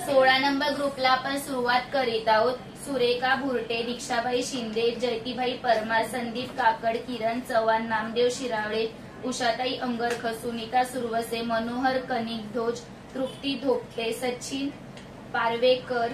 16 number ग्रुपला आपण सुरुवात करीत आहोत। सुरेखा भुरटे, दीक्षाबाई शिंदे, जयतीबाई परमार, संदीप काकड, किरण चव्हाण, नामदेव शिरावळे, उषाताई अंगरख, सुनीता सुरवसे, मनोहर कनिकधोज, तृप्ती धोपटे, सचिन पारवेकर,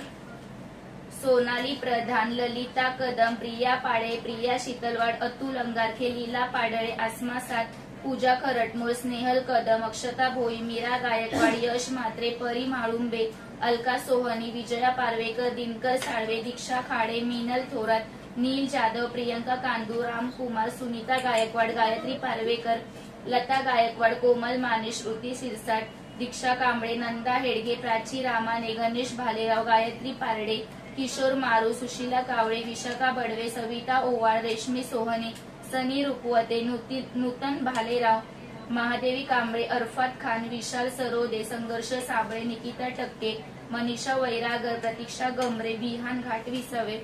सोनाली प्रधान, ललिता कदम, प्रिया पाडे, प्रिया शीतलवाड, अतुल अंगारखे, लीला पाडळे, आसमा सात, पूजा खरटमोळ, स्नेहल कदम, अक्षता भोई, मीरा गायकवाड, यश म्हात्रे, परी म्हाळुंबे, अलका सोहनी, विजया पारवेकर, दिनकर साळवे, दीक्षा खाडे, मिनल थोरात, नील जाधव, प्रियंका कांदू, राम कुमार, सुनीता गायकवाड, गायत्री पारवेकर, लता गायकवाड, कोमल माने, श्रुती सिरसाट, दीक्षा कांबळे, नंदा हेडगे, प्राची रामाने, गणेश भालेराव, गायत्री पारडे, किशोर मारू, सुशीला कावळे, विशाखा बडवे, सविता ओवाळ, रेशमी सोहने, सनी रुपवते, नूतन भालेराव, महादेवी कांबळे, अरफात खान, विशाल सरोदे, संघर्ष साबळे, निकिता टक्के, मनीषा वैरागर, प्रतीक्षा गमरे, विहान घाट विसावे,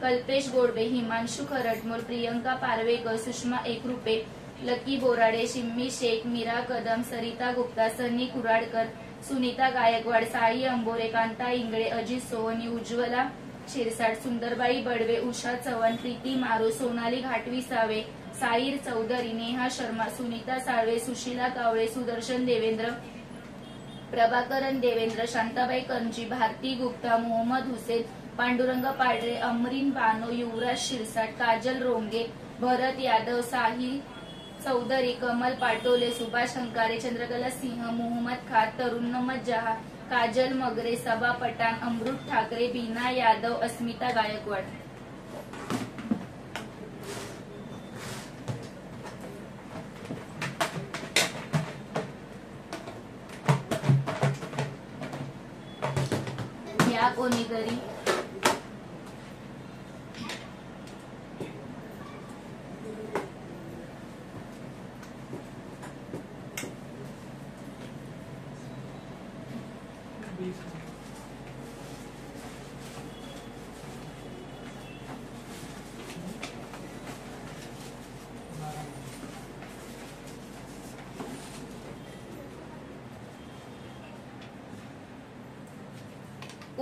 कल्पेश गोडबे, हिमांशु खरटमोल, प्रियंका पारवेकर, सुषमा एकरुपे, लकी बोराडे, शिम्मी शेख, मीरा कदम, सरिता गुप्ता, सनी कुराडकर, सुनीता गायकवाड, साई अंबोरे, कांता इंगळे, अजित सोहनी, उज्ज्वला शिरसाट, सुंदरबाई बडवे, उषा चव्हाण, प्रीती मारू, सोनाली घाटविसावे, साईर चौधरी, नेहा शर्मा, सुनीता साळवे, सुशीला कावळे, सुदर्शन देवेंद्र, प्रभाकरन देवेंद्र, शांताबाई करंजी, भारती गुप्ता, मोहम्मद हुसेन, पांडुरंग पाडरे, अमरीन बानो, युवराज शिरसाट, काजल रोंगे, भरत यादव, साहिल चौधरी, कमल पाटोले, सुभाष हंकारे, चंद्रकला सिंह, मोहम्मद खान, तरुन्नमत जहा, काजल मगरे, सबा पठाण, अमृत ठाकरे, बीना यादव, अस्मिता गायकवाड। या कोणीतरी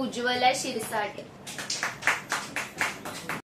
उज्ज्वला शिरसाट।